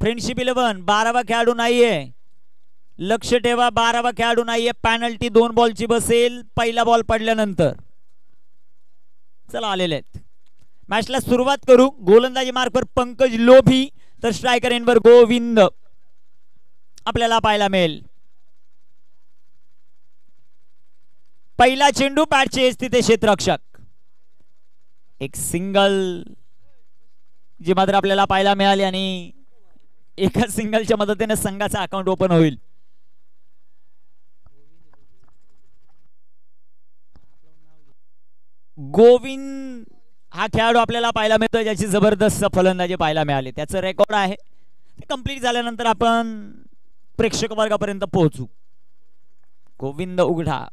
Friendship 11 12वा खेळाडू नाहीये, लक्ष ठेवा 12वा खेळाडू नाहीये. पॅनल्टी 2 बॉलची बसेल पहिला बॉल पडल्यानंतर. चला आलेले आहेत. मॅचला सुरुवात करू. गोलंदाजी मार्कवर पंकज लोभी तर स्ट्रायकर एंडवर गोविंद आपल्याला पाहायला मिळेल. पहिला चेंडू बॅटचे तिथे क्षेत्ररक्षक. एक सिंगल जी मात्र आपल्याला पाहायला मिळाली आणि एका सिंगलच्या मदतीने संघाचा अकाउंट ओपन होईल. गोविंद हा खेळाडू आपल्याला पाहायला मिळतोय ज्याची जबरदस्त फलंदाजी पाहायला मिळाली. त्याचं रेकॉर्ड आहे ते कंप्लीट झाल्यानंतर आपण प्रेक्षक वर्गापर्यंत पोहोचू. गोविंद उघडा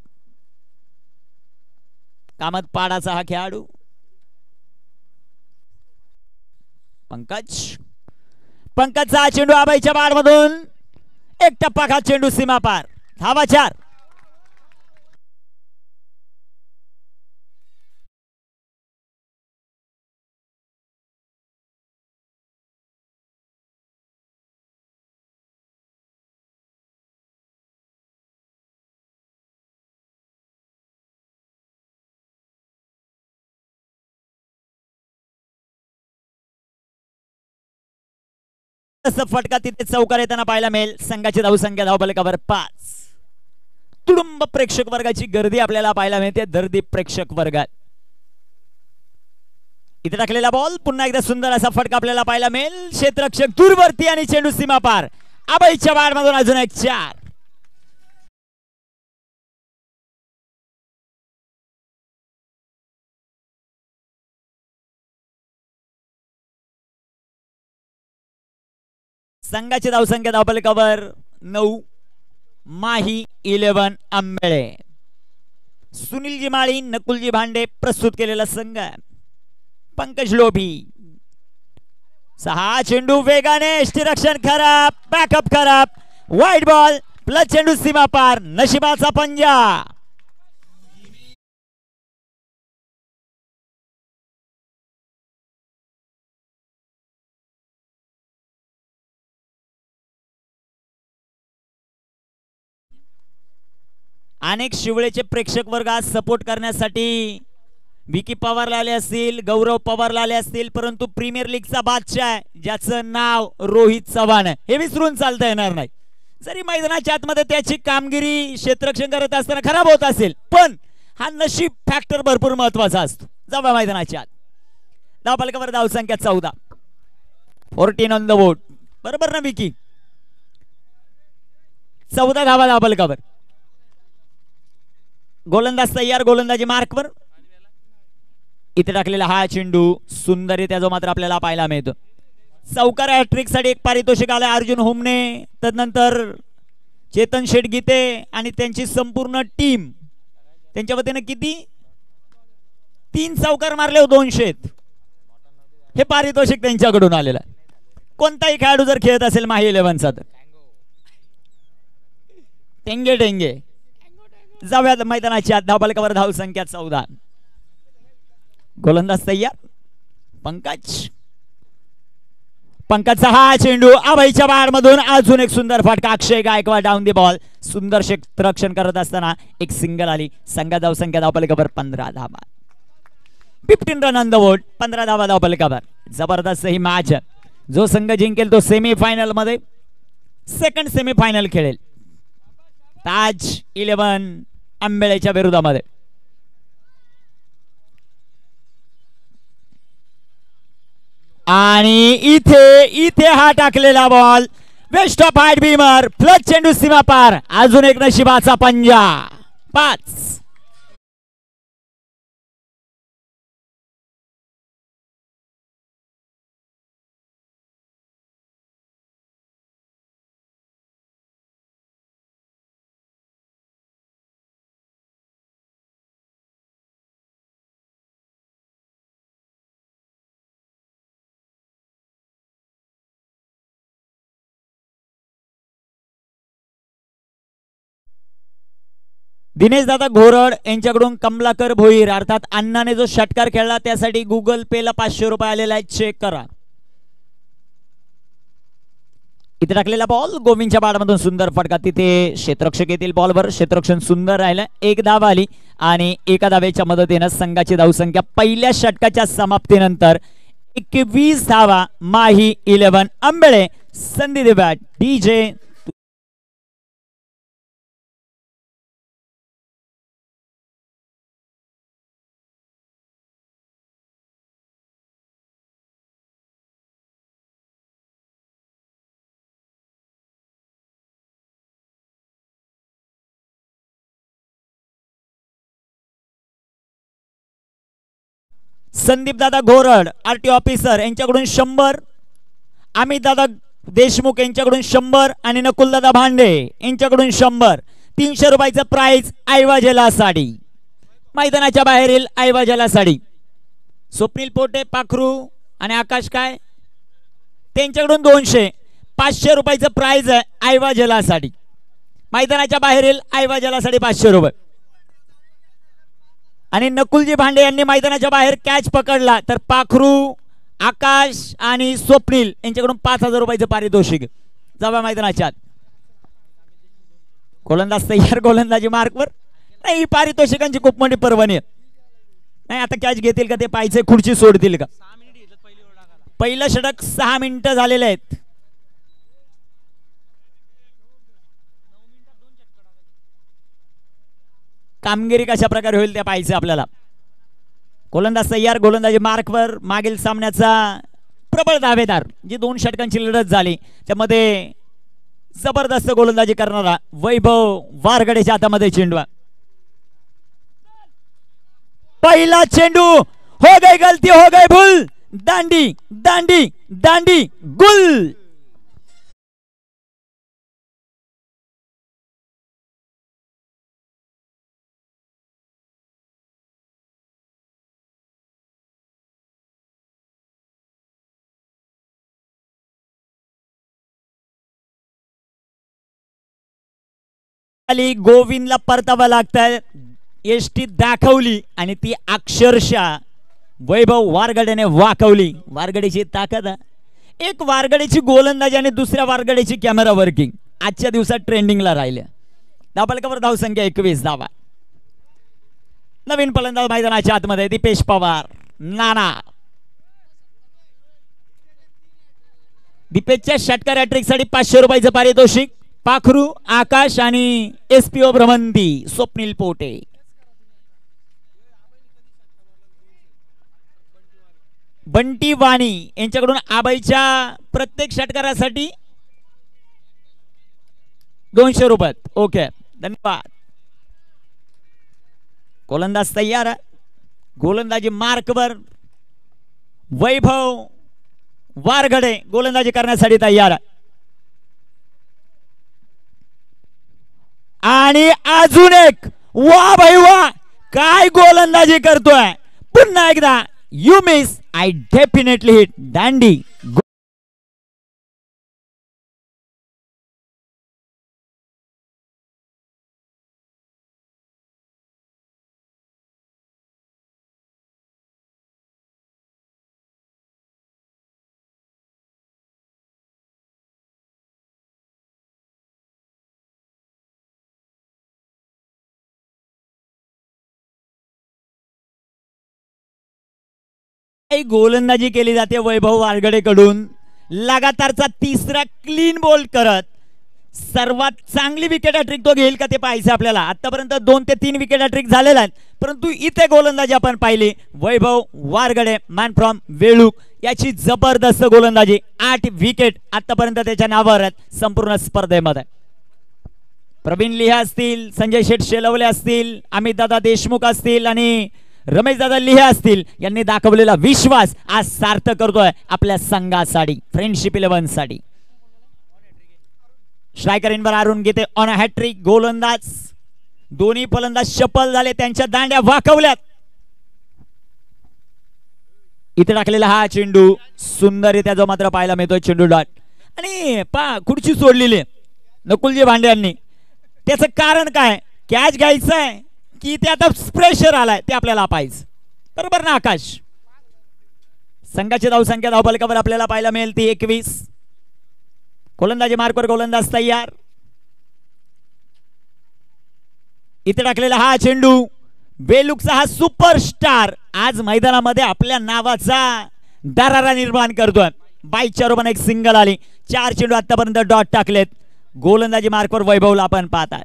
कामत पाडाचा हा खेळाडू. पंकजचा चेंडू आबाईच्या बाडमधून एक टप्पा खा चेंडू सीमा पार. धावा 4. फटका तिथे चौकार येताना पाहायला मिळेल. संघाची धावसंख्या धावफलकावर 5. तुडुंब प्रेक्षक वर्गाची गर्दी आपल्याला पाहायला मिळते. दर्दी प्रेक्षक वर्गात इथे टाकलेला बॉल पुन्हा एकदा सुंदर असा फटका आपल्याला पाहायला मिळेल. क्षेत्ररक्षक दूरवरती आणि चेंडू सीमा पार. आबाईच्या बाडमधून अजून एक 4. संघाची धावसंख्या धावफलकावर 9. माही 11 आंबेळे. सुनीलजी माळी नकुलजी भांडे प्रस्तुत केलेला संघ. पंकज लोभी 6 चेंडू वेगाने यष्टीरक्षण खराब. बॅकअप खराब. वाईड बॉल प्लस चेंडू सीमा पार. नशिबाचा पंजा. अनेक शिवळेचे प्रेक्षक वर्ग आज सपोर्ट करण्यासाठी विकी पवारला आले असतील, गौरव पवारला आले असतील, परंतु प्रीमियर लीगचा बादशाह आहे ज्याचं नाव रोहित चव्हाण आहे हे विसरून चालता येणार नाही. जरी मैदानाच्या आतमध्ये त्याची कामगिरी क्षेत्ररक्षण करत असताना खराब होत असेल पण हा नशीब फॅक्टर भरपूर महत्वाचा असतो. जावा मैदानाच्या आत. धावफलकावर धावसंख्या 14. 14 ऑन द बोर्ड. बरोबर ना विकी? 14 धावा धावफलकावर. गोलंदाज तयार. गोलंदाजी मार्कवर. इथे टाकलेला हा चेंडू सुंदर जो मात्र आपल्याला पाहायला मिळतो. चौकार हॅट्रिक साठी एक पारितोषिक आले अर्जुन होमने, तदनंतर चेतन शेठ गीते आणि त्यांची संपूर्ण टीम. त्यांच्या वतीने किती 3 चौकार मारले 200. हे पारितोषिक त्यांच्याकडून आलेलं आहे. कोणताही खेळाडू जर खेळत असेल माही 11चा तर टेंगे टेंगे. जाऊयात मैदानाच्या धावफलकावर धावसंख्या 14. गोलंदाज तयार. पंकजचा हा चेंडू आबाईच्या बाहेरमधून अजून एक सुंदर फटका. अक्षय गायकवाड डाऊन दी बॉल. सुंदर क्षेत्ररक्षण करत असताना एक सिंगल आली. संघात धावसंख्या धावफलकावर 15 धावा. 15 रन ऑन द बोर्ड. 15 धावा धावफलकावर. जबरदस्त ही मॅच. जो संघ जिंकेल तो सेमीफायनल मध्ये सेकंड सेमीफायनल खेळेल. ताज 11 आंबेळेच्या विरोधामध्ये. आणि इथे हा टाकलेला ball waist of height beamer plus चेंडू सीमा पार. अजून एक नशिबाचा पंजा. 5. दिनेश दादा घोरड यांच्याकडून कमलाकर भोईर अर्थात अण्णाने जो षटकार खेळला त्यासाठी गुगल पे ला 500 रुपये आलेला आहे. चेक करा. इथे टाकलेला बॉल गोविंदच्या बाडामधून सुंदर फटका, तिथे क्षेत्ररक्षक येतील बॉलवर, क्षेत्ररक्षण सुंदर राहिलं, एक धाव आली आणि एका धावेच्या मदतीनं संघाची धावसंख्या पहिल्या षटकाच्या समाप्तीनंतर 21 धावा. माही 11 आंबेळे संधी दे बॅट डीजे. संदीप दादा घोरड आरटी ऑफिसर यांच्याकडून 100, अमित दादा देशमुख यांच्याकडून 100 आणि नकुलदादा भांडे यांच्याकडून 100. 300 रुपयाचं प्राइज ऐवजेला साडी. मैदानाच्या बाहेरील ऐवजेला साडी. स्वप्नील पोटे पाखरू आणि आकाश काय त्यांच्याकडून 200. 500 रुपयाचं प्राइज आहे ऐवजेला साडी. मैदानाच्या बाहेरील ऐवजेला साडी 500 रुपये. आणि नकुलजी भांडे यांनी मैदानाच्या बाहेर कॅच पकडला तर पाखरू आकाश आणि स्वप्नील यांच्याकडून 5000 रुपयाचं पारितोषिक. जावा मैदानाच्या गोलंदाज तयार, गोलंदाजी मार्कवर. नाही पारितोषिकांची खूप मोठी पर्वणी नाही. आता कॅच घेतील का ते पाहिजे, खुर्ची सोडतील का. पहिलं षटक 6 मिनिटं झालेले आहेत. कामगिरी कशा प्रकारे होईल त्या पाहिजे आपल्याला. गोलंदाज तयार, गोलंदाजी मार्कवर. मागील सामन्याचा प्रबळ दावेदार जी 2 षटकांची लढत झाली त्यामध्ये जबरदस्त गोलंदाजी करणारा वैभव वारगडेच्या हातामध्ये चेंडू. पहिला चेंडू, हो गई गलती, हो गई भूल, दांडी दांडी दांडी गुल. गोविंदला परतावा लागतंय. एसटी दाखवली आणि ती अक्षरशः वैभव वारगडेने वाकवली. वारगडेची ताकद, एक वारगडेची गोलंदाजी आणि दुसऱ्या वारगडेची कॅमेरा वर्किंग आजच्या दिवसात ट्रेंडिंगला राहिल्या. धावफलकावर धावसंख्या 21 धावा. नवीन फलंदाज मैदानाच्या आतमध्ये दीपेश पवार. नाना दीपेशच्या षटकार हॅट्रिक साठी 500 रुपयाचं पारितोषिक. पाखरू आकाश आणि एसपीओ भ्रमंती स्वप्नील पोटे. बंटी वाणी यांच्याकडून आबाईच्या प्रत्येक षटकारासाठी 200 रुपये. ओके धन्यवाद. गोलंदाज तयार, गोलंदाजी मार्कवर. वैभव वारगडे गोलंदाजी करण्यासाठी तयार. आणि अजून एक, वा भाई वा, काय गोलंदाजी करतोय. पुन्हा एकदा you miss, I definitely hit, दांडी. गोलंदाजी केली जाते वैभव वारगडेकडून. लगातारचा तिसरा क्लीन बॉल करत सर्वात चांगली विकेट हॅट्रिक तो घेईल का ते पाहायचं आपल्याला. आतापर्यंत 2 ते 3 विकेट हॅट्रिक झालेला आहेत, परंतु इथे गोलंदाजी आपण पाहिली. वैभव वारगडे मॅन फ्रॉम वेळूक याची जबरदस्त गोलंदाजी. 8 विकेट आतापर्यंत त्याच्या नावावर आहेत संपूर्ण स्पर्धेमध्ये. प्रवीण लिहा असतील, संजय शेठ शेलवले असतील, अमित दादा देशमुख असतील आणि रमेश दादा लिहे असतील, यांनी दाखवलेला विश्वास आज सार्थ करतोय आपल्या संघासाठी, फ्रेंडशिप 11 साठी. स्ट्रायकरवर अरुण गीते ऑन अ हॅट्रिक. गोलंदाज दोन्ही फलंदाज सफल झाले, त्यांच्या दांड्या वाकवल्यात. इथे टाकलेला हा चेंडू सुंदररित्या जो मात्र पाहायला मिळतोय चेंडू डॉट. आणि खुर्ची सोडलेली नकुलजी भांडे यांनी. त्याचं कारण काय, कॅच घ्यायचंय की ते आता प्रेशर आलाय ते आपल्याला पाहिजे, बरोबर ना आकाश. संघाची धावसंख्या धावफलकावर आपल्याला पाहायला मिळेल ती 21. गोलंदाजी मार्कवर गोलंदाज तयार. इथे टाकलेला हा चेंडू बेलुकचा हा सुपरस्टार आज मैदानामध्ये आपल्या नावाचा दरारा निर्माण करतोय. 22 ओव्हर एक सिंगल आली. 4 चेंडू आतापर्यंत डॉट टाकलेत. गोलंदाजी मार्कवर वैभवला आपण पाहतात.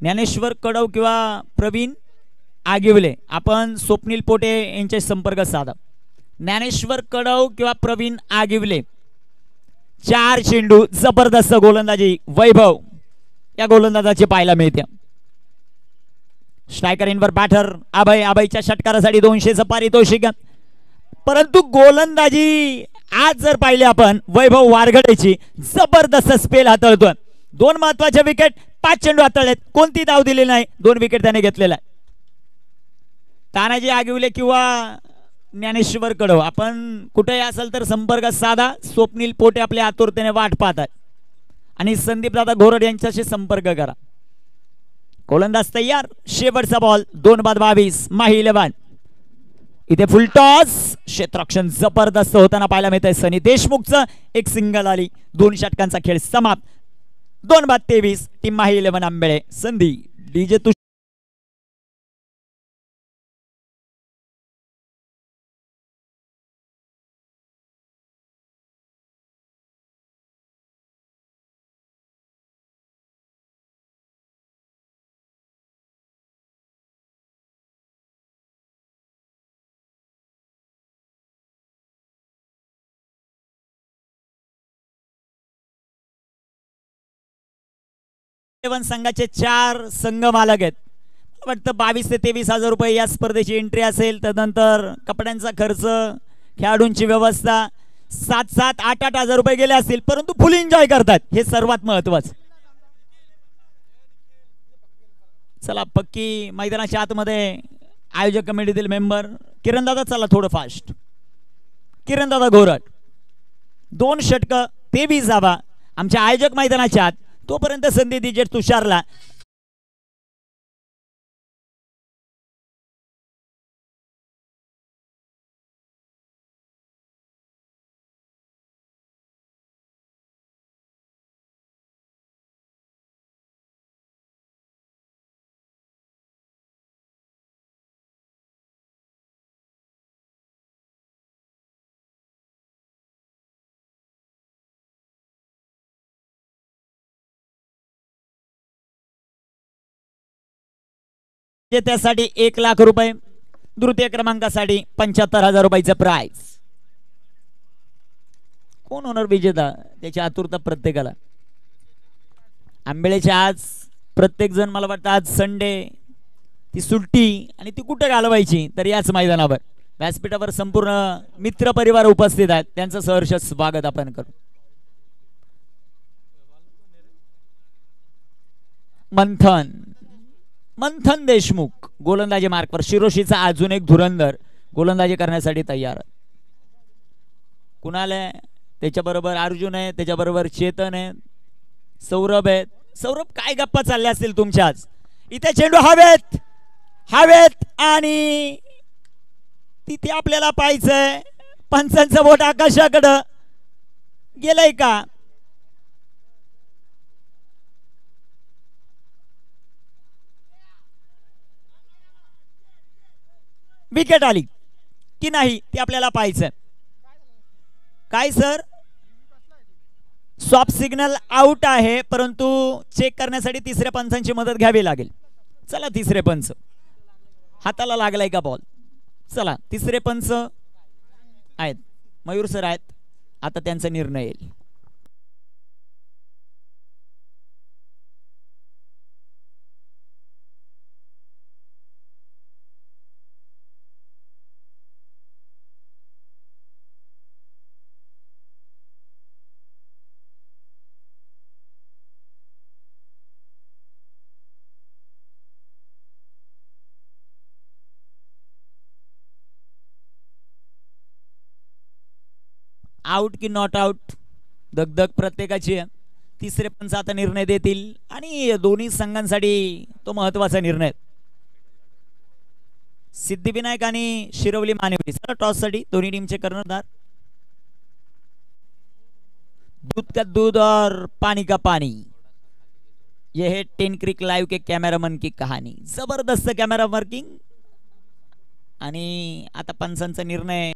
ज्ञानेश्वर कडव किंवा प्रवीण आगिवले आपण स्वप्नील पोटे यांचे संपर्क साधा. ज्ञानेश्वर कडव किंवा प्रवीण आगिवले. 4 चेंडू जबरदस्त गोलंदाजी वैभव या गोलंदाजाचे पाहायला मिळते. स्ट्रायकर इनवर बॅटर अभय. अभयच्या षटकारासाठी 200चं पारितोषिक. परंतु गोलंदाजी आज जर पाहिले आपण वैभव वारगडेची जबरदस्त स्पेल हाताळतोय. 2 महत्वाचे विकेट. 5 चेंडू हाताळलेत. कोणती धाव दिली नाही. 2 विकेट त्याने घेतलेला आहे. तानाजी आगिवले किंवा ज्ञानेश्वर कडव आपण कुठेही असेल तर संपर्क साधा. स्वप्नील पोटे आपल्या आतुरतेने वाट पाहतात आणि संदीप दादा घोरड यांच्याशी संपर्क करा. गोलंदाज तयार. शेवटचा बॉल 2 बाद 22 माही 11. इथे फुल टॉस. क्षेत्ररक्षण जबरदस्त होताना पाहायला मिळतंय. सनी देशमुखचं एक सिंगल आली. 2 षटकांचा खेळ समाप्त. 2 बाद 23 टीम माही 11 आंबेळे संधी डीजे तु संघाचे 4 संघ मालक आहेत. वाटतं 22 ते 23 हजार रुपये या स्पर्धेची एंट्री असेल. त्यानंतर कपड्यांचा खर्च, खेळाडूंची व्यवस्था 7-7, 8-8 हजार रुपये गेले असतील. परंतु फुल एन्जॉय करतात हे सर्वात महत्वाचं. चला पक्की मैदानाच्या आतमध्ये आयोजक कमिटीतील मेंबर किरण दादा. चला थोडं फास्ट. किरण दादा घोरट 2 षटक 23 धावा आमच्या आयोजक मैदानाच्या आत. तोपर्यंत संधी डीजे तुषारला. त्यासाठी 1 लाख रुपये. तृतीय क्रमांकासाठी 75,000 रुपयाचं प्राइज. कोण होणार विजेता त्याची आतुरता प्रत्येकाला. आंबेळेच्या आज प्रत्येक जण मला वाटतं आज संडे ती सुट्टी आणि ती कुठे घालवायची तर याच मैदानावर व्यासपीठावर संपूर्ण मित्र परिवार उपस्थित आहेत. त्यांचं सहर्ष स्वागत आपण करू. मंथन देशमुख गोलंदाजी मार्कवर. शिरोशीचा अजून एक धुरंधर गोलंदाजी करण्यासाठी तयार. कुणाल आहे त्याच्याबरोबर, अर्जुन आहे त्याच्याबरोबर, चेतन आहे, सौरभ आहे. सौरभ काय गप्पा चालल्या असतील तुमच्याच. इथे चेंडू हवेत हवेत आणि तिथे आपल्याला पाहायचंय. पंचांचं बोट आकाशाकडं गेलंय का. विकेट आली की नाही ते आपल्याला पाहायचं. काय सर सॉफ्ट सिग्नल आउट आहे. परंतु चेक करण्यासाठी तिसऱ्या पंचांची मदत घ्यावी लागेल. चला तिसरे पंच. हाताला लागलाय का बॉल. चला तिसरे पंच आहेत मयूर सर आहेत. आता त्यांचा निर्णय येईल. आउट की नॉट आउट दगदग प्रत्येकाची. तिसरे पंच आता निर्णय देतील आणि दोन्ही संघांसाठी तो महत्वाचा निर्णय. सिद्धिविनायक आणि शिरवली मानेवली. चला टॉस साठी दोन्ही टीमचे कर्णधार. दूध का दूध और पानी का पानी, यह है 10 क्रिक लाइव के कॅमेरामन की कहाणी. जबरदस्त कॅमेरा वर्किंग. आणि आता पंचांचा निर्णय.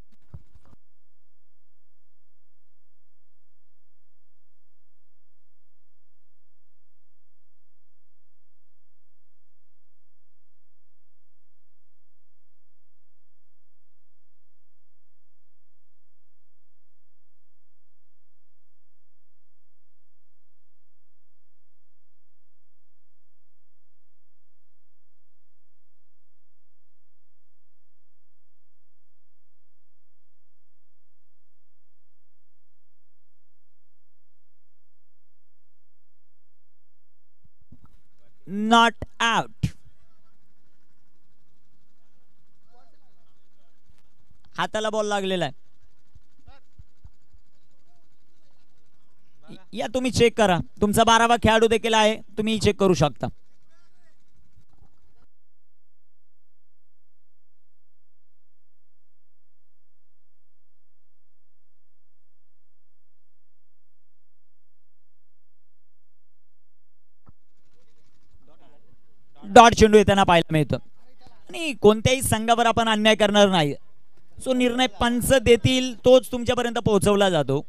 Not out. हाताला बॉल लागलेला आहे. या तुम्ही चेक करा, तुमचा 12वा खेळाडू देखील आहे, तुम्ही चेक करू शकता. डॉट चेंडू येताना पाहायला मिळतं आणि कोणत्याही संघावर आपण अन्याय करणार नाही. सो निर्णय पंच देतील तोच तुमच्यापर्यंत पोहोचवला जातो.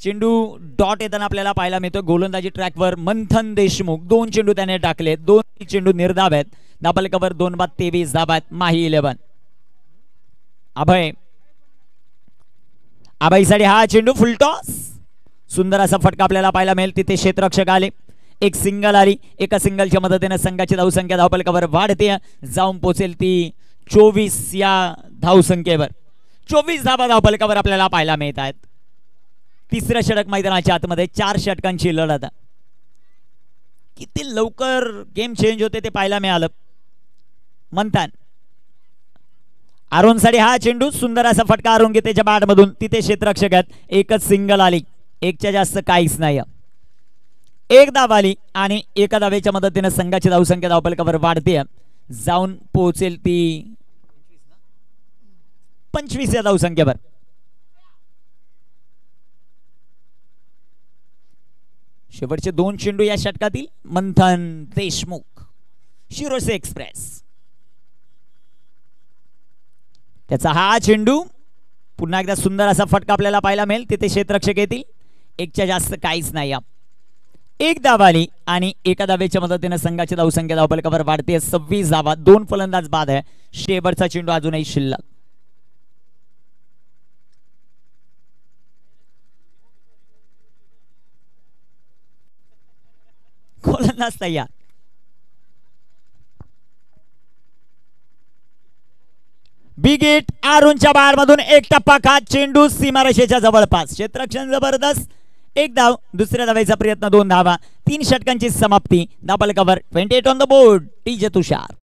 चेंडू डॉट येताना आपल्याला पाहायला मिळतो. गोलंदाजी ट्रॅकवर मंथन देशमुख 2 चेंडू त्याने टाकले, 2 चेंडू निर्धाव आहेत. धाबल कव्हर 2 बाद 23 धाबात माही 11. अभय, अभयसाठी हा चेंडू फुलटॉस. सुंदर असा फटका आपल्याला पाहायला मिळेल. तिथे क्षेत्ररक्षक आले, एक सिंगल आली. एका सिंगलच्या मदतीने संघाची धावसंख्या धावपलकावर वाढते, जाऊन पोहोचेल ती 24 या धावसंख्येवर. 24 धाबा धावपलकावर आपल्याला पाहायला मिळत आहेत. तिसऱ्या षटक मैदानाच्या आतमध्ये 4 षटकांची लढत. किती लवकर गेम चेंज होते ते पाहायला मिळालं. मंथन, अरुणसाठी हा चेंडू. सुंदर असा फटका अरुण गीतेच्या बॅट मधून. तिथे क्षेत्ररक्षक आहेत, एकच सिंगल आली, एकच्या जास्त काहीच नाही. एक धाव आली आणि एका धावेच्या मदतीने संघाची धावसंख्या धावपलकावर वाढते, जाऊन पोहोचेल ती 25 या धावसंख्येवर. शेवटचे 2 चेंडू या षटकातील. मंथन देशमुख, शिरोसे एक्सप्रेस. त्याचा हा चेंडू. पुन्हा एकदा सुंदर असा फटका आपल्याला पाहायला मिळेल. तिथे क्षेत्ररक्षक येतील, एकच्या जास्त काहीच नाही. एक धाव आली आणि एका धावेच्या मदतीने संघाची धावसंख्या धावपलकावर वाढते. 26 धावा, 2 फलंदाज बाद आहे. शेवटचा चेंडू अजूनही शिल्लक. गोलंदाज तयार. बिग हिट अरुणच्या बॅट मधून एक टप्पा खात चेंडू सीमारेषेच्या जवळपास. क्षेत्ररक्षण जबरदस्त. एक धाव, दुसऱ्या धावेचा प्रयत्न, 2 धावा. 3 षटकांची समाप्ती. धाबल cover 28 on the board. TJ Tushar.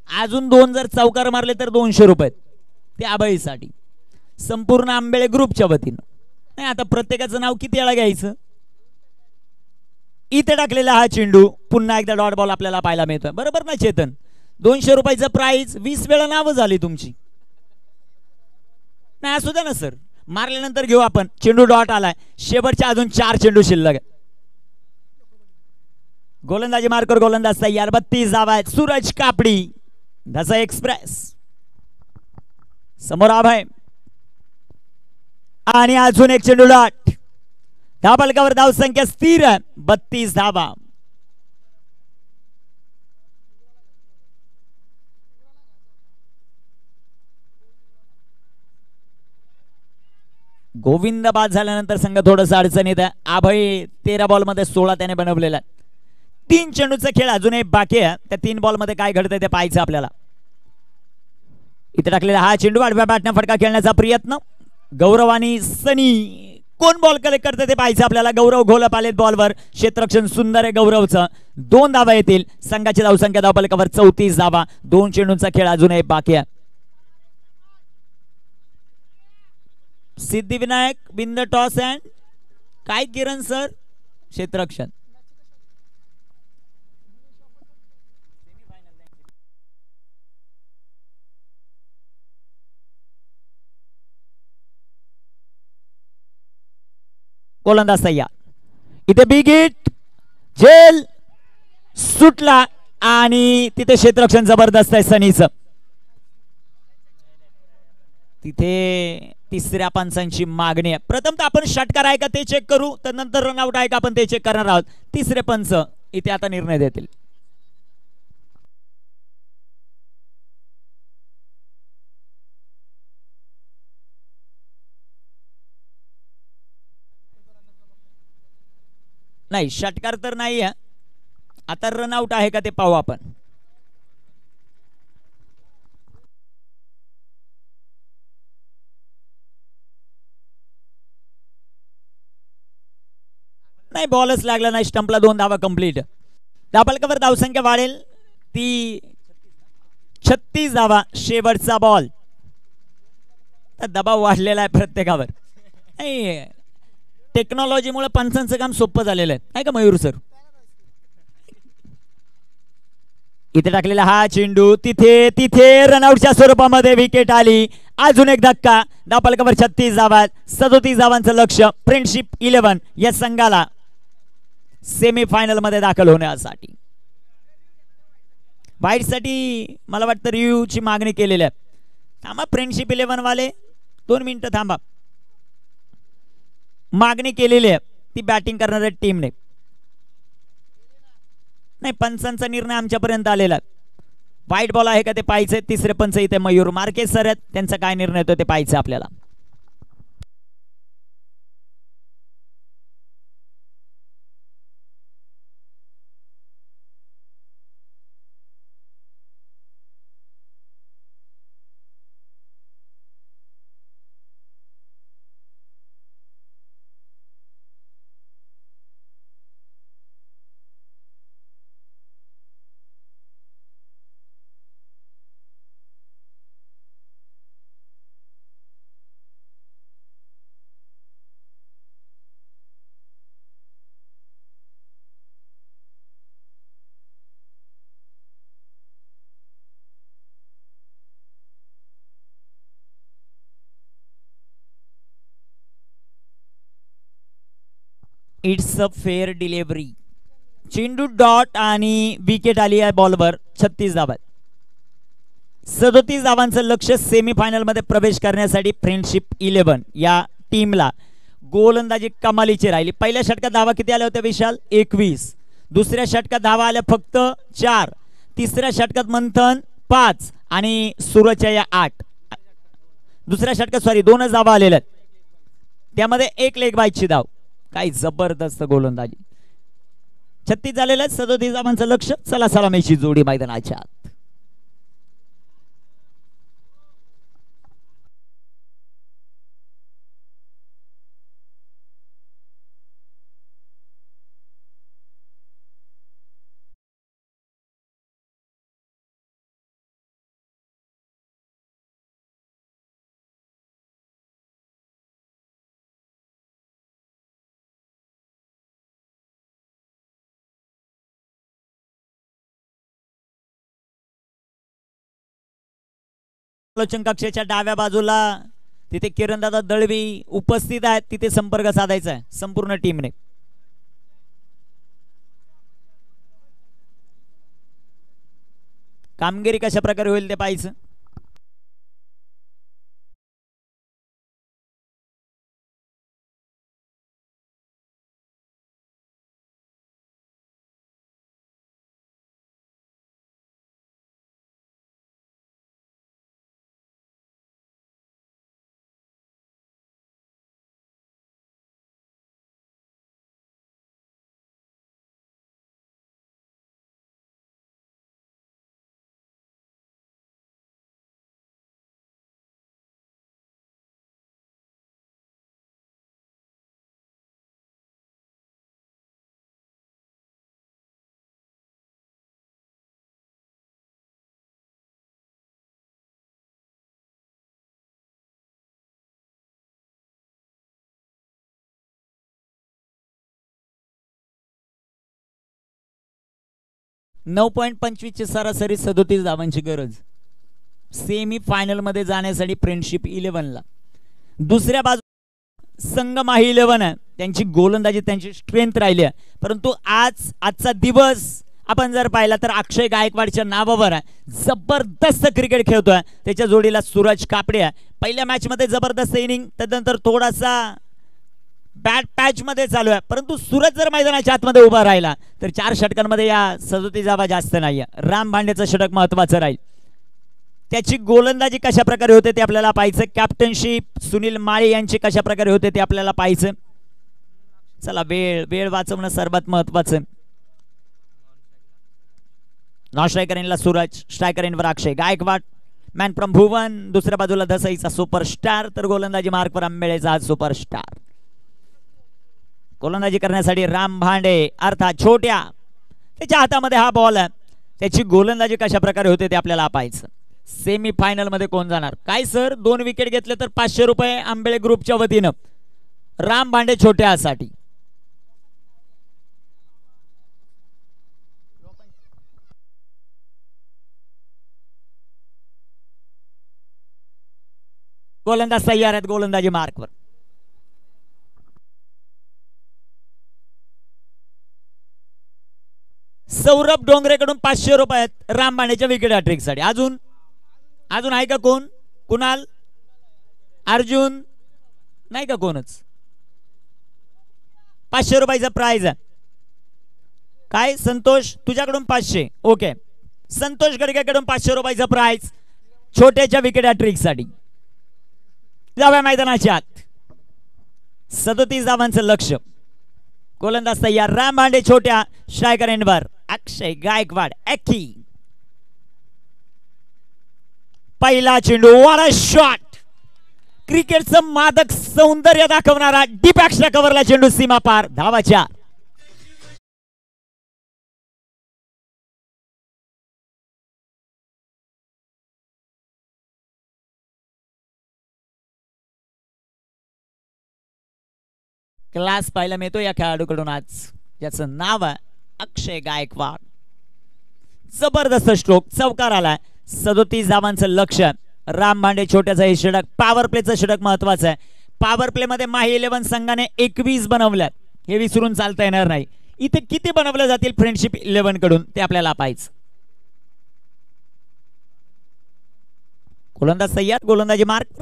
अजून 2 जर चौकार मारले तर 200 रुपये ते अभयसाठी. संपूर्ण आंबेळे ग्रुपच्या वतीनं. नाही आता प्रत्येकाचं नाव किती वेळा घ्यायचं. इथे टाकलेला हा चेंडू पुन्हा एकदा डॉट बॉल आपल्याला पाहायला मिळतोय. बरोबर ना चेतन. 200 रुपयाचं प्राइस, 20 वेळा नावं झाली तुमची. नाही असू द्या ना सर, मारल्यानंतर घेऊ आपण. चेंडू डॉट आलाय, शेवटच्या अजून 4 चेंडू शिल्लक आहे. गोलंदाजी मार्कर गोलंदाज तयार. 32 धावा आहेत. सूरज कापडी धसा एक्सप्रेस समोर आभाय आणि अजून एक चेंडू डॉट. धावफलकावर धाव संख्या स्थिर आहे 32 धावा. गोविंद बाद झाल्यानंतर संघ थोडंसं अडचणीत आहे. अभय 13 बॉलमध्ये 16 त्याने बनवलेला. 3 चेंडूचा खेळ अजूनही बाकी आहे. त्या 3 बॉलमध्ये काय घडतंय ते पाहायचं आपल्याला. इथे टाकलेला हा चेंडू आडव्या बॅटने फटका खेळण्याचा प्रयत्न. गौरव आणि सनी कोण बॉल कलेक्ट करते ते पाहायचं आपल्याला. गौरव घोलप आलेत बॉलवर. क्षेत्ररक्षण सुंदर आहे गौरवचं. 2 धावा येतील. संघाची धावसंख्या धावफलकावर 34 धावा. 2 चेंडूंचा खेळ अजूनही बाकी आहे. Siddhivinayak win the toss and काय किरण सर क्षेत्ररक्षण. गोलंदाज तयार. इथे बिग हिट झेल सुटला आणि तिथे क्षेत्ररक्षण जबरदस्त आहे सनीचं. तिथे तिसऱ्या पंचांची मागणी आहे. प्रथम तर आपण षटकार आहे का ते चेक करू, तर नंतर रनआउट आहे का आपण ते चेक करणार आहोत. तिसरे पंच इथे आता निर्णय देतील. नाही षटकार तर नाही आहे. आता रनआउट आहे का ते पाहू आपण. नाही बॉलच लागला नाही. स्टंपला 2 धावा कंप्लीट. धावफलकावर धावसंख्या वाढेल ती 36 धावा. शेवटचा बॉल. दबाव वाढलेला आहे प्रत्येकावर. नाही टेक्नॉलॉजीमुळे पंचांचं काम सोपं झालेलं आहे का मयूर सर. इथे टाकलेला हा चेंडू तिथे तिथे रनआउटच्या स्वरूपामध्ये विकेट आली. अजून एक धक्का. धावफलकावर 36 धावा. 37 धावांचं लक्ष. फ्रेंडशिप 11 या संघाला सेमीफायनल मध्ये दाखल होण्यासाठी. वाईट साठी मला वाटतं रिव्ह्यूची मागणी केलेली आहे. थांबा फ्रेंडशिप 11 वाले 2 मिनिटं थांबा. मागणी केलेली आहे ती बॅटिंग करणाऱ्या टीमने. नाही पंचांचा निर्णय आमच्यापर्यंत आलेला आहे. वाईट बॉल आहे का ते पाहायचं. तिसरे पंच इथे मयूर मार्केस सर आहेत. त्यांचा काय निर्णय होतो ते पाहायचं आपल्याला. It's a fair delivery. चेंडू डॉट आणि विकेट आली आहे बॉलवर. 36 धावा. 37 धावांचं लक्ष सेमीफायनल मध्ये प्रवेश करण्यासाठी फ्रेंडशिप 11 या टीमला. गोलंदाजी कमालीची राहिली. पहिल्या षटकात धावा किती आल्या होत्या विशाल. 21. दुसऱ्या षटकात धावा आल्या फक्त 4. तिसऱ्या षटकात मंथन 5 आणि सूरजच्या या 8. दुसऱ्या षटकात सॉरी 2च धावा आलेल्या. त्यामध्ये 1 लेग बायची धाव. काय जबरदस्त गोलंदाजी. 36 झालेलं. 37 धावांचं लक्ष. चला सलामीची जोडी मैदानाच्या आलोचन कक्षाच्या डाव्या बाजूला तिथे किरणदादा दळवी उपस्थित आहेत, तिथे संपर्क साधायचा आहे संपूर्ण टीमने. कामगिरी कशा प्रकारे होईल ते पाहायचं. नऊ 9.25 ची सरासरी 37 धावांची गरज सेमी फायनल मध्ये जाण्यासाठी फ्रेंडशिप 11 ला. दुसऱ्या बाजू संघ माही 11 आहे, त्यांची गोलंदाजी त्यांची स्ट्रेंथ राहिली आहे. परंतु आजचा दिवस आपण जर पाहिला तर अक्षय गायकवाडच्या नावावर आहे, जबरदस्त क्रिकेट खेळतोय. त्याच्या जोडीला सूरज कापडे आहे. पहिल्या मॅच मध्ये जबरदस्त इनिंग, त्यानंतर थोडासा बॅट पॅच मध्ये चालू आहे. परंतु सूरज जर मैदानाच्या आतमध्ये उभा राहिला तर 4 षटकांमध्ये या 37 धावा जास्त नाहीये. राम भांडेचं षटक महत्वाचं राहील. त्याची गोलंदाजी कशा प्रकारे होते ते आपल्याला पाहायचं. कॅप्टनशिप सुनील माळी यांची कशा प्रकारे होते ते आपल्याला पाहायचं. चला वेळ वाचवणं सर्वात महत्वाचं. नॉन स्ट्रायकर इनला सूरज, स्ट्रायकर इनवर अक्षय गायकवाड, मॅन फ्रॉम भुवन. दुसऱ्या बाजूला दसईचा सुपरस्टार, तर गोलंदाजी मार्कवर आंबेळेचा आज सुपरस्टार. गोलंदाजी करण्यासाठी राम भांडे अर्थात छोट्या, त्याच्या हातामध्ये हा बॉल आहे. त्याची गोलंदाजी कशा प्रकारे होते ते आपल्याला पाहायचं. सेमी फायनल मध्ये कोण जाणार काय सर. 2 विकेट घेतले तर 500 रुपये आंबेळे ग्रुपच्या वतीनं राम भांडे छोट्यासाठी. गोलंदाज तयार आहेत गोलंदाजी मार्कवर. सौरभ डोंगरेकडून 500 रुपये आहेत राम भांडेच्या विकेट हॅट्रिक साठी. अजून आहे का कोण. कुणाल, अर्जुन नाही का कोणच. 500 रुपयाचा प्राइज आहे. काय संतोष तुझ्याकडून 500. ओके, संतोष गडगेकडून 500 रुपयाचा प्राइज छोट्याच्या विकेट हॅट्रिक साठी. जाव्या मैदानाच्या आत 37 धावांचं लक्ष. गोलंदाज तयार राम भांडे छोट्या, स्ट्रायकर एंडवर अक्षय गायकवाड एकी. पहिला चेंडू, व्हाट अ शॉट. क्रिकेटचं मादक सौंदर्य दाखवणारा डीप एक्स्ट्रा कव्हरला चेंडू सीमा पार. धावाच्या क्लास पाहायला मिळतो या खेळाडूकडून आज, ज्याचं नाव आहे अक्षय गायकवाड. जबरदस्त स्ट्रोक, चौकार आलाय. 37 धावांचं लक्ष. राम भांडे छोट्याचं हे षटक, पॉवर प्लेचं षटक महत्वाचं आहे. पॉवर प्ले मध्ये माही 11 संघाने 21 बनवल्यात, हे विसरून चालता येणार नाही. इथे किती बनवले जातील फ्रेंडशिप 11 कडून ते आपल्याला पाहायचं. गोलंदाज तयार, गोलंदाजी मार्क.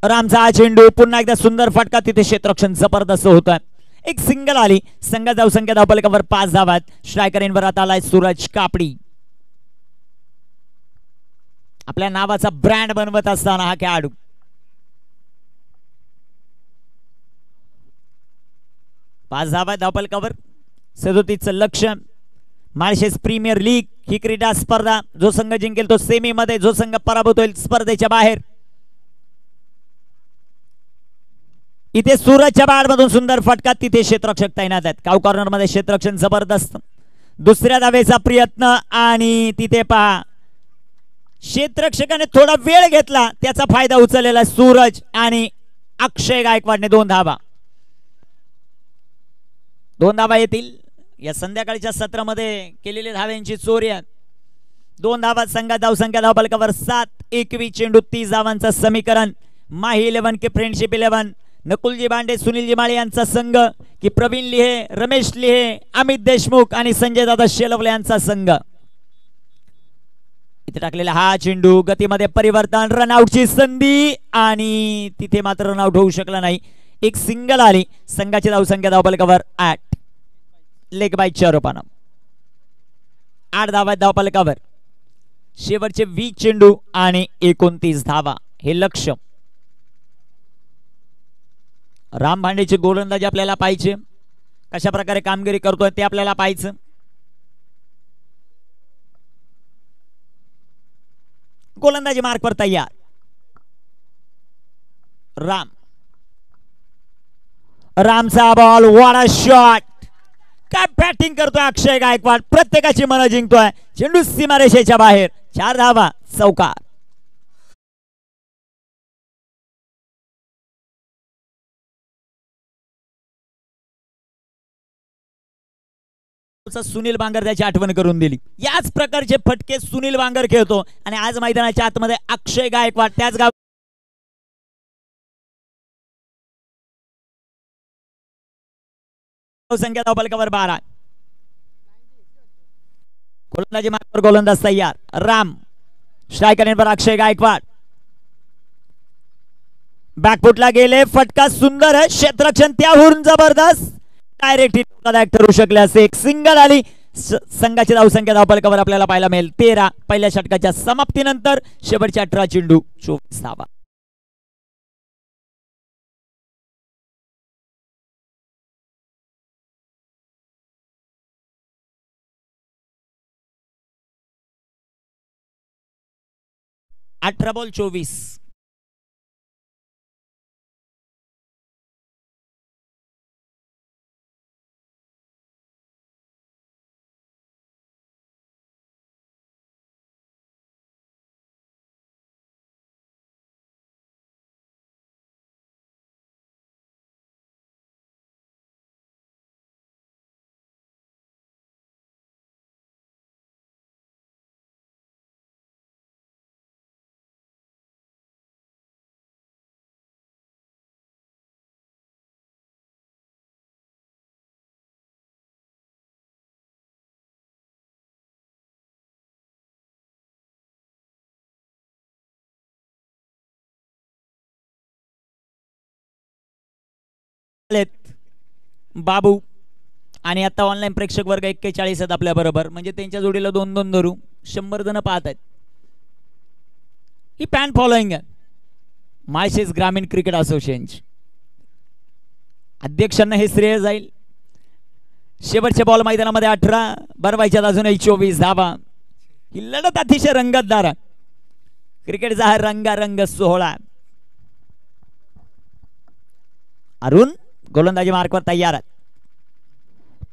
रामचा हा चेंडू, पुन्हा एकदा सुंदर फटका. तिथे क्षेत्ररक्षण जबरदस्त होत आहे. एक सिंगल आली. संघ जाऊ संख्या धावफलकावर 5 धावात. स्ट्रायकर इनवर आता आलाय सूरज कापडी. आपल्या नावाचा ब्रँड बनवत असताना हा खेळाडू. पाच धावा धावफलकावर. 37चं लक्ष. माळशेज प्रीमियर लीग ही क्रीडा स्पर्धा, जो संघ जिंकेल तो सेमी मध्ये, जो संघ पराभूत होईल स्पर्धेच्या बाहेर. इथे सूरजच्या बॅटमधून सुंदर फटका. तिथे क्षेत्ररक्षक तैनात आहेत. काउ कॉर्नर मध्ये क्षेत्ररक्षण जबरदस्त. दुसऱ्या धावेचा प्रयत्न आणि तिथे पहा क्षेत्ररक्षकाने थोडा वेळ घेतला, त्याचा फायदा उचललेला सूरज आणि अक्षय गायकवाडने 2 धावा. 2 धावा येतील. या संध्याकाळच्या सत्रामध्ये केलेल्या धाव्यांची चोरी आहे. 2 धावा संघात धावसंख्या धावफलकावर 7. 21 चेंडू 30 धावांचं समीकरण. माही 11 की फ्रेंडशिप 11. नकुलजी बांडे, सुनीलजी माळे यांचा संघ की प्रवीण लिहे, रमेश लिहे, अमित देशमुख आणि संजय दादा शेलवले यांचा संघ. इथे टाकलेला हा चेंडू, गतीमध्ये परिवर्तन, रनआउटची संधी आणि तिथे मात्र रनआउट होऊ शकला नाही. एक सिंगल आली. संघाची धावसंख्या धावफलकावर 8. लेग बायच्या रूपानं 8 धावा धावफलकावर. शेवटचे 20 चेंडू आणि 29 धावा हे लक्ष्य. राम भांडेची गोलंदाजी आपल्याला पाहिजे. कशा प्रकारे कामगिरी करतोय ते आपल्याला पाहायचं. गोलंदाजी मार्कवर तयार. रामचा बॉल, व्हाट अ शॉट. काय बॅटिंग करतोय अक्षय गायकवाड, प्रत्येकाची मनं जिंकतोय. चेंडू सीमारेषेच्या बाहेर. 4 धावा, चौकार. सुनील बांगर त्याची आठवण करून दिली. याच प्रकारचे फटके सुनील बांगर खेळतो आणि आज मैदानाच्या आतमध्ये अक्षय गायकवाड त्याच गाव संख्या धावफलकावर 12. गोलंदाजी मार्गावर गोलंदाज तयार. राम स्ट्रायकर अक्षय गायकवाड बॅकफुटला गेले. फटका सुंदर आहे. क्षेत्ररक्षण त्याहून जबरदस्त. डायरेक्ट ठरू शकले असे. एक सिंगल आली. संघाची धावसंख्या धावफलकावर आपल्याला पाहायला मिळेल 13. पहिल्या षटकाच्या समाप्तीनंतर शेवटचे 18 चेंडू 24 धावा. अठरा बॉल 24. बाबू आणि आता ऑनलाईन प्रेक्षक वर्ग 41 आहेत आपल्या बरोबर. म्हणजे त्यांच्या जोडीला 2-2 धरू 100 जण पाहत आहेत. ही फॅन फॉलोइंग आहे माळशेज ग्रामीण क्रिकेट असोसिएशनची. अध्यक्षांना हे श्रेय जाईल. शेवटचे बॉल मैदानामध्ये 18. बरवायच्यात अजूनही 24 धावा. ही लढत अतिशय रंगतदार. क्रिकेटचा हा रंगारंग सोहळा. अरुण गोलंदाजी मार्कवर तयार.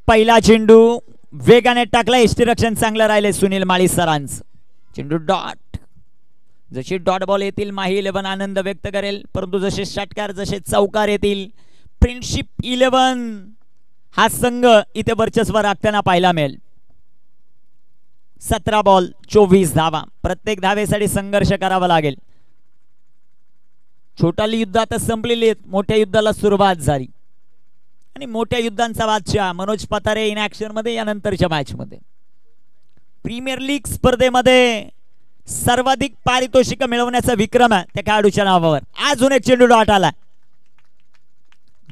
पहिला चेंडू वेगाने टाकला. यष्टीरक्षण चांगलं राहिले सुनील माळी सरांचं. चेंडू डॉट. जशी डॉट बॉल येतील माही 11 आनंद व्यक्त करेल, परंतु जसे षटकार जसे चौकार येतील फ्रेंडशिप 11 हा संघ इथे वर्चस्व राखताना पाहायला मिळेल. 17 बॉल 24 धावा. प्रत्येक धावेसाठी संघर्ष करावा लागेल. छोटाली युद्ध आता संपलेली आहेत. मोठ्या युद्धाला सुरुवात झाली आणि मोठ्या युद्धांचा बादशाह मनोज पतारे इन ऍक्शन मध्ये यानंतरच्या मॅच मध्ये. प्रीमियर लीग स्पर्धेमध्ये सर्वाधिक पारितोषिक मिळवण्याचा विक्रम आहे त्या खेळाडूच्या नावावर. अजून एक चेंडू डॉट आला.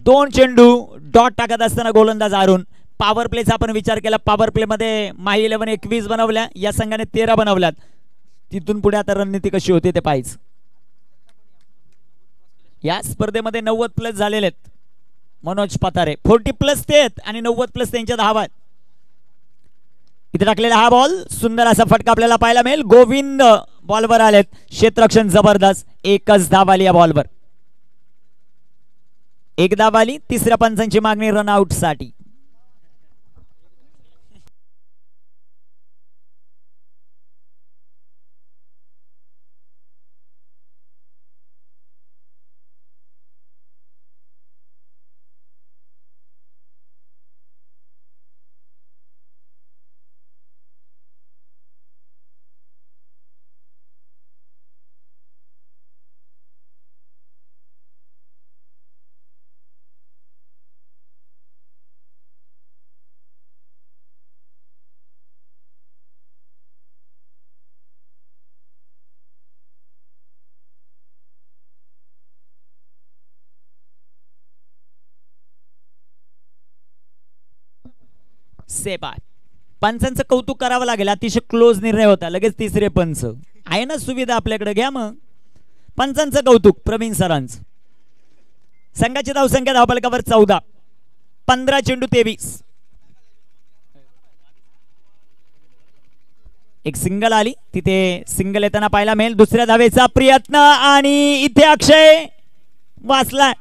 2 चेंडू डॉट टाकत असताना गोलंदाज अरुण. पॉवर प्लेचा आपण विचार केला. पॉवर प्ले मध्ये माही 11 21 बनवल्या, या संघाने 13 बनवल्यात. तिथून पुढे आता रणनीती कशी होते ते पाहायचं. या स्पर्धेमध्ये 90+ झालेले आहेत मनोज पतारे. 40+ ते आहेत आणि 90+ त्यांच्या धावा आहेत. इथे टाकलेला हा बॉल सुंदर असा फटका आपल्याला पाहायला मिळेल. गोविंद बॉलवर आलेत. क्षेत्ररक्षण जबरदस्त. एकच धाव आली या बॉलवर. एक धाव आली. तिसऱ्या पंचांची मागणी रनआउट साठी. सेफ आहे. पंचांचं कौतुक करावं लागेल, अतिशय क्लोज निर्णय होता. लगेच तिसरे पंच आहे ना, सुविधा आपल्याकडे, घ्या मग. पंचांचं कौतुक प्रवीण सरांचं. संघाची धावसंख्या धावफलकावर 14, 15 चेंडू 23. एक सिंगल आली, तिथे सिंगल येताना पाहायला मिळेल. दुसऱ्या धावेचा प्रयत्न आणि इथे अक्षय वाचला.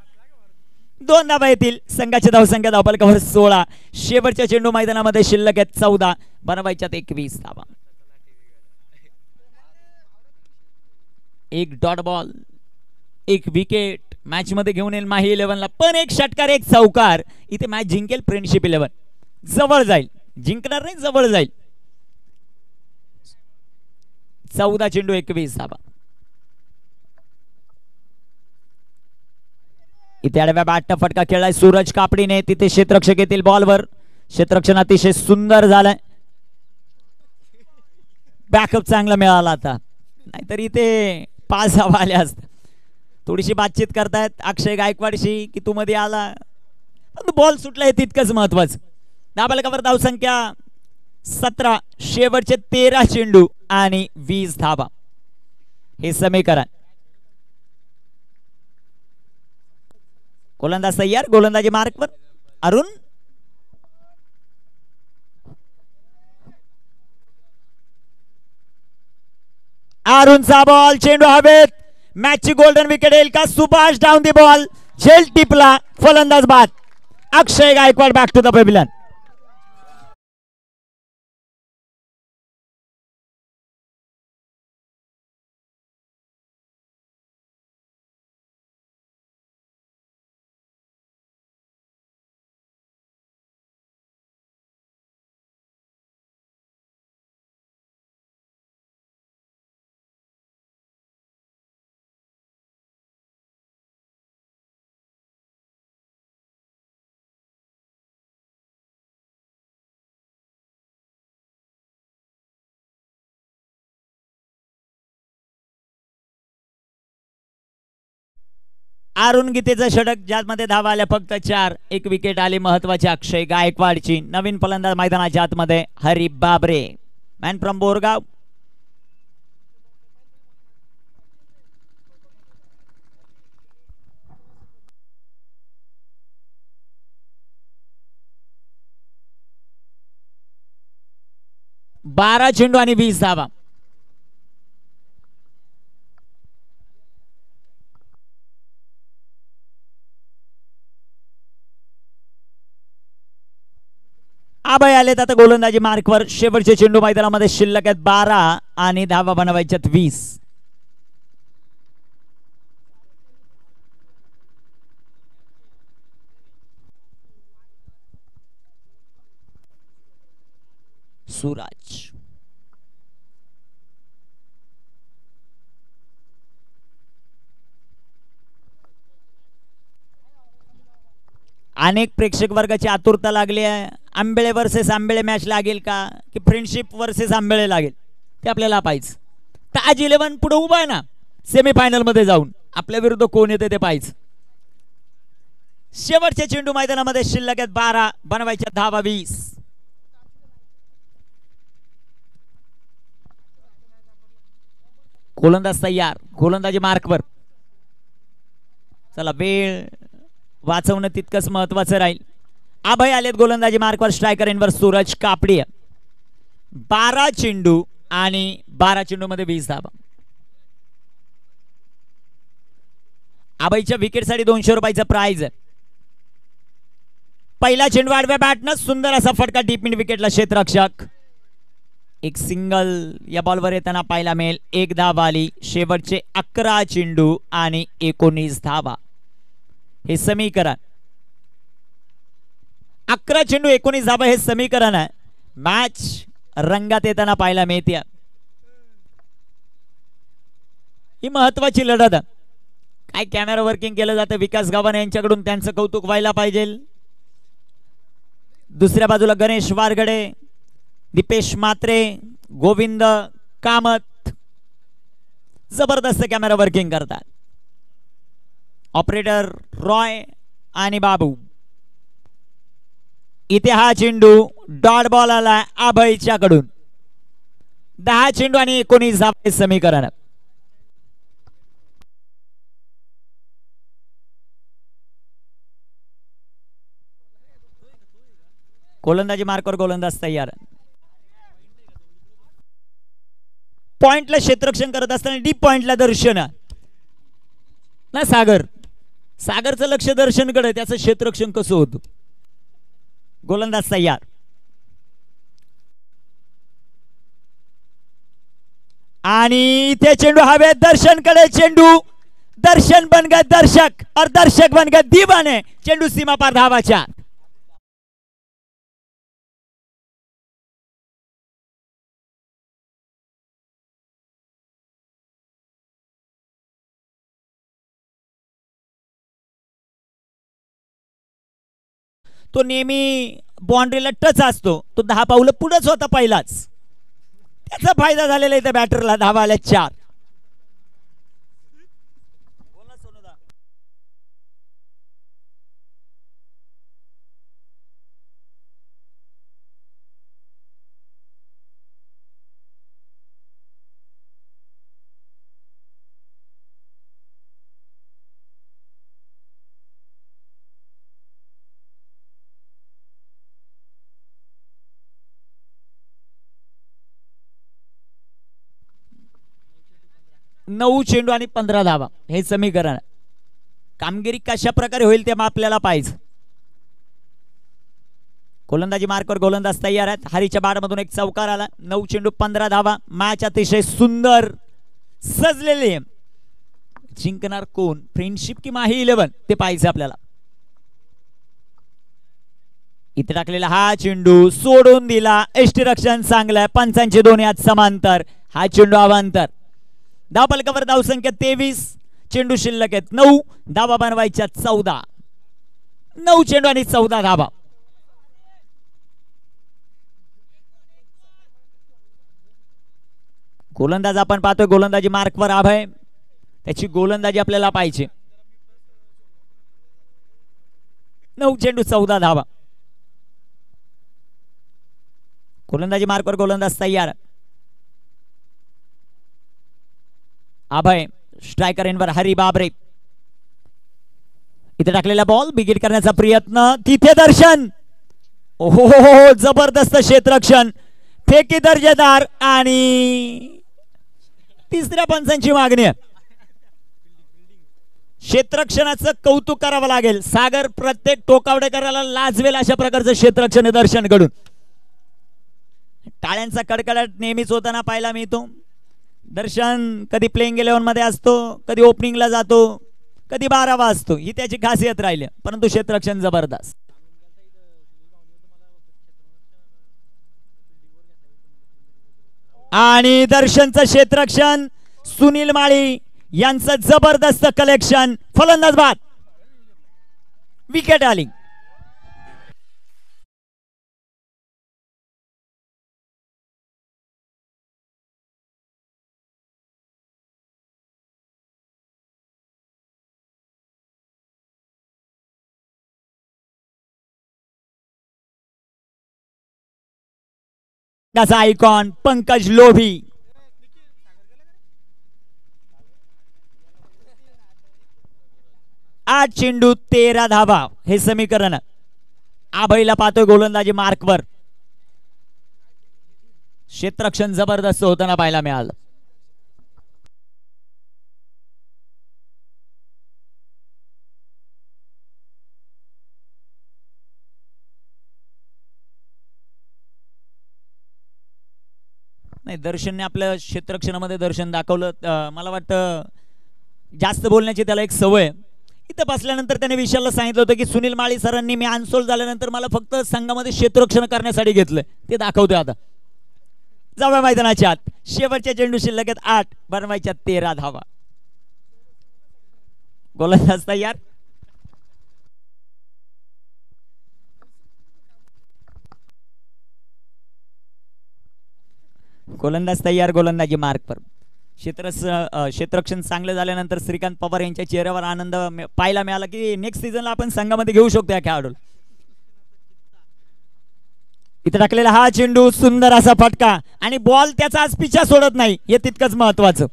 2 धावा येतील. संघाची धावसंख्या धावफलकावर 16. शेवटच्या चेंडू मैदानामध्ये शिल्लक आहेत 14, बनवायच्यात 21 धावा. एक डॉट बॉल, एक विकेट मॅच मध्ये घेऊन येईल माही 11ला. पण एक षटकार, एक चौकार, इथे मॅच जिंकेल फ्रेंडशिप 11. जवळ जाईल, जिंकणार नाही, जवळ जाईल. 14 चेंडू 21 धावा. इथे आडव्या बॅटचा फटका खेळलाय सूरज कापडीने. तिथे क्षेत्ररक्षक येतील बॉलवर. क्षेत्ररक्षण अतिशय सुंदर झालंय. बॅकअप चांगला मिळाला आता, नाहीतर इथे 5 धावा आल्या असत्या. थोडीशी बातचीत करतायत अक्षय गायकवाडशी की तू मध्ये आला, पण बॉल सुटलाय तितकंच महत्वाचं. धावफलकावर धावसंख्या 17. शेवटचे 13 चेंडू आणि 20 धावा. हे समीकरण. गोलंदाज तयार, गोलंदाजी मार्कवर. अरुण अरुणचा बॉल, चेंडू हवेत. मॅचची गोल्डन विकेट येईल का? सुभाष डाऊन दी बॉल, झेल टिपला, फलंदाज बाद. Akshay Gaikwad back to the pavilion. Arun गीतेचं षटक, ज्यामध्ये धावा आल्या फक्त 4. एक विकेट आली महत्वाची अक्षय गायकवाडची. नवीन फलंदाज मैदानाच्या आतमध्ये हरी बाबरे, मॅन फ्रॉम बोरगाव. बारा चेंडू आणि 20 धावा. अभय आलेत आता गोलंदाजी मार्कवर. शेवटचे चेंडू मैदानामध्ये शिल्लक आहेत 12 आणि धावा बनवायच्यात 20. सूरज अनेक प्रेक्षक वर्गाची आतुरता लागली आहे. आंबेळे वर्सेस आंबेळे मॅच लागेल का की फ्रेंडशिप वर्सेस आंबेळे लागेल ते आपल्याला पाहिजे. ताज 11 पुढे उभा आहे ना सेमीफायनल मध्ये जाऊन, आपल्या विरुद्ध कोण येते ते पाहिजे. शेवटचे चेंडू मैदानामध्ये शिल्लक आहेत 12, बनवायच्या धावा 20. गोलंदाज तयार, गोलंदाजी मार्कवर. चला, वेळ वाचवणं तितकंच महत्वाचं राहील. अभय आलेत गोलंदाजी मार्कवर. स्ट्रायकर इनवर सूरज कापडी. 12 चेंडू आणि 12 चेंडू मध्ये 20 धावा. अभयच्या विकेटसाठी 200 रुपयाचं प्राइज आहे. पहिला चेंडू आडव्या बॅटनं सुंदर असा फटका डीप मिड विकेटला क्षेत्ररक्षक. एक सिंगल या बॉलवर येताना पाहायला मिळेल. 1 धावा आली. शेवटचे 11 चेंडू आणि 19 धावा. हे समीकरण. 11 चेंडू 19 धावा हे समीकरण आहे. मॅच रंगात येताना पाहायला मिळते. ही महत्वाची लढत आहे. काय कॅमेरा वर्किंग केलं जातं विकास गावाने यांच्याकडून, त्यांचं कौतुक व्हायला पाहिजे. दुसऱ्या बाजूला गणेश वारगडे, दीपेश मात्रे, गोविंद कामत जबरदस्त कॅमेरा वर्किंग करतात. ऑपरेटर रॉय आणि बाबू. इथे हा चेंडू डॉट बॉल आला अभयच्या कडून. 10 चेंडू आणि 19 धावा समीकरण. गोलंदाजी मार्कवर गोलंदाज तयार. पॉइंटला क्षेत्ररक्षण करत असताना डीप पॉइंटला दर्शन ना सागरचं लक्ष दर्शन कडे, त्याचं क्षेत्ररक्षण कसं होतं. गोलंदाज तयार. आणि इथे चेंडू हवे दर्शन कडे. चेंडू दर्शन बन गए दर्शक और दर्शक बन गए दीवाने. चेंडू सीमा पार धावाच्या. तो नेहमी बाउंड्रीला टच असतो. तो 10 पावलं पुढेच होता पहिलाच. त्याचा फायदा झालेला इथे बॅटरला. धावा आल्या 4. नऊ चेंडू आणि 15 धावा हे समीकरण. कामगिरी कशा प्रकारे होईल ते आपल्याला पाहिजे. गोलंदाजी मार्कवर गोलंदाज तयार आहेत. हरीच्या बाडमधून एक चौकार आला. 9 चेंडू 15 धावा. मॅच अतिशय सुंदर सजलेले. जिंकणार कोण, फ्रेंडशिप की माही 11 ते पाहिजे आपल्याला. इथे टाकलेला हा चेंडू सोडून दिला. यष्टीरक्षण चांगलं. पंचांचे दोन्ही हात समांतर. हा चेंडू अवांतर. धाव फलकावर धाव संख्या 23. चेंडू शिल्लक आहेत 9. धावा बनवायच्या 14. 9 चेंडू आणि 14 धावा. गोलंदाज आपण पाहतोय. गोलंदाजी मार्कवर अभय. त्याची गोलंदाजी आपल्याला पाहिजे. 9 चेंडू 14 धावा. गोलंदाजी मार्कवर गोलंदाज तयार. अभय स्ट्रायकर एंडवर हरी बाबरे. इथे टाकलेला बॉल बिगिट करण्याचा प्रयत्न. तिथे दर्शन. ओहो जबरदस्त क्षेत्ररक्षण. फेकी दर्जेदार. आणि तिसऱ्या पंचांची मागणी. क्षेत्ररक्षणाचं कौतुक करावं लागेल. सागर प्रत्येक टोकावडेकराला लाजवेल अशा प्रकारचं क्षेत्ररक्षण दर्शन कडून. टाळ्यांचा कडकडाट नेहमीच होताना पाहायला मिळतो. दर्शन कधी प्लेइंग 11 मध्ये असतो, कधी ओपनिंगला जातो, कधी 12वा असतो. ही त्याची खासियत राहिली. परंतु क्षेत्ररक्षण जबरदस्त. आणि दर्शनचं क्षेत्ररक्षण. सुनील माळी यांचं जबरदस्त कलेक्शन. फलंदाज बाद. विकेट आली. त्याचा आयकॉन पंकज लोभी. आठ चेंडू 13 धावा हे समीकरण. अभयला पाहतोय गोलंदाजी मार्कवर. क्षेत्ररक्षण जबरदस्त होताना पाहायला मिळालं. नाही, दर्शनने आपल्या क्षेत्ररक्षणामध्ये दर्शन दाखवलं. मला वाटतं जास्त बोलण्याची त्याला एक सवय. इथं बसल्यानंतर त्याने विशालला सांगितलं होतं की सुनील माळी सरांनी मी अनसोल्ड झाल्यानंतर मला फक्त संघामध्ये क्षेत्ररक्षण करण्यासाठी घेतलंय. ते दाखवतोय आता. जाऊया मैदानाच्या आत. शेवटच्या चेंडू शिल्लक आहेत 8. बनवायच्या 13 धावा. गोलंदाज तयार. गोलंदाज तयार. गोलंदाजी मार्कवर. क्षेत्ररक्षण चांगलं झाल्यानंतर श्रीकांत पवार यांच्या चेहऱ्यावर आनंद पाहायला मिळाला की नेक्स्ट सीझनला आपण संघामध्ये घेऊ शकतो या खेळाडूला. इथे टाकलेला हा चेंडू, सुंदर असा फटका आणि बॉल त्याचा आज पिछा सोडत नाही, हे तितकंच महत्वाचं.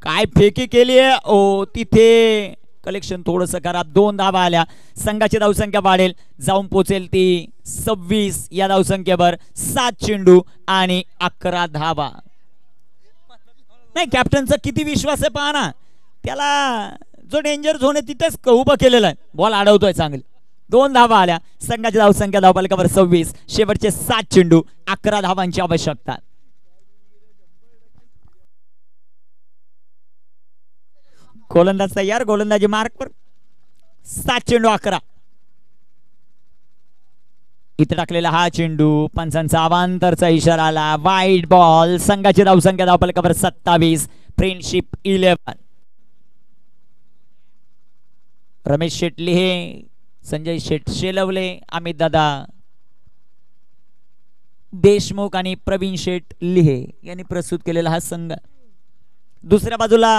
काय फेकी केली आहे ओ, तिथे कलेक्शन थोडंसं खराब. 2 धावा आल्या, संघाची धावसंख्या वाढेल, जाऊन पोचेल ती 26 या धावसंख्येवर. 7 चेंडू आणि 11 धावा. नाही, कॅप्टनचा किती विश्वास आहे पहा ना, त्याला जो डेंजर झोन आहे तिथेच उभं केलेलं आहे, बॉल अडवतोय चांगली. 2 धावा आल्या, संघाची धावसंख्या धावफलकावर 26. शेवटचे 7 चेंडू, 11 धावांची आवश्यकता. गोलंदाज तयार, गोलंदाजी मार्कवर. 7 चेंडू 11. इथे टाकलेला हा चेंडू, पंचांचा अवांतरचा इशारा आला, वाईट बॉल. संघाची धावसंख्या धावफलकावर 27. फ्रेंडशिप 11. रमेश शेट लिहे, संजय शेट शेलवले, अमित दादा देशमुख आणि प्रवीण शेट लिहे यांनी प्रस्तुत केलेला हा संघ. दुसऱ्या बाजूला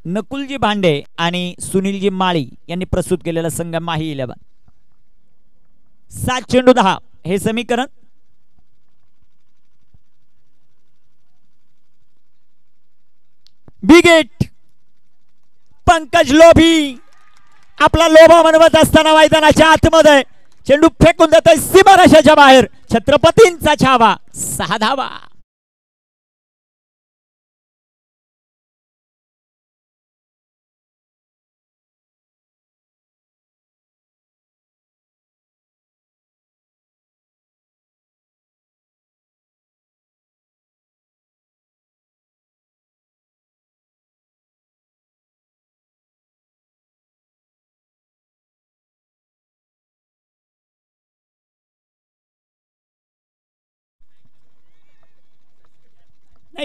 नकुलजी भांडे आणि सुनीलजी माळी यांनी प्रस्तुत केलेला संघ माही 11. 7 चेंडू 10 हे समीकरण. बिगेट पंकज लोभी आपला लोभा मनवत असताना मैदानाच्या आतमध्ये चेंडू फेकून देतोय सीमारेषेच्या बाहेर. छत्रपतींचा छावा. 6 धावा.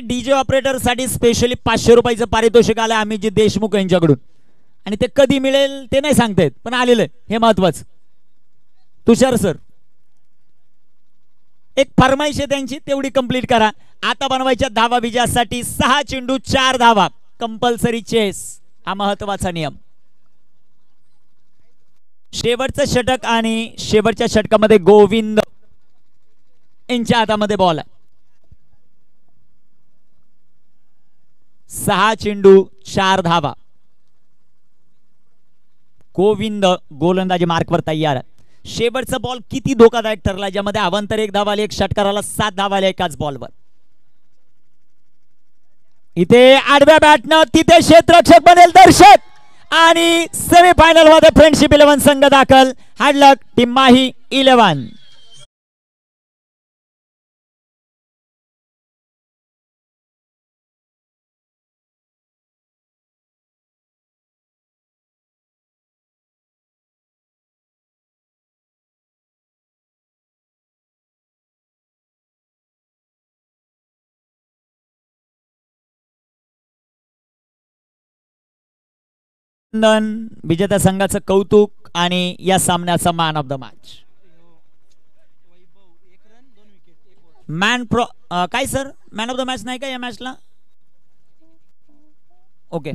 डीजे ऑपरेटर साठी स्पेशली 500 रुपयाचं पारितोषिक आलं अमितजी देशमुख यांच्याकडून, आणि ते कधी मिळेल ते नाही सांगतायत, पण आलेलं हे महत्वाचं. तुषार सर, एक फरमाईश आहे त्यांची, तेवढी कंप्लीट करा. आता बनवायच्या धावा विजयासाठी 6 चेंडू 4 धावा, कंपल्सरी चेस, हा महत्वाचा नियम. शेवटचं षटक आणि शेवटच्या षटकामध्ये गोविंद यांच्या हातामध्ये बॉल आहे. 6 चेंडू 4 धावा. गोविंद गोलंदाजी मार्कवर तयार. शेवटचा बॉल किती धोकादायक ठरला, ज्यामध्ये अवांतर 1 धावा आली, 1 षटकाराला 7 धावा आल्या एकाच बॉलवर. इथे आडव्या बॅटनं तिथे क्षेत्ररक्षक बनेल दर्शक, आणि सेमीफायनल मध्ये फ्रेंडशिप 11 संघ दाखल. हार्ड लक टीम माही 11. विजेत्या संघाचं कौतुक आणि या सामन्याचा मॅन ऑफ द मॅच. काय sir, man of the match नाही का या मॅचला? ओके.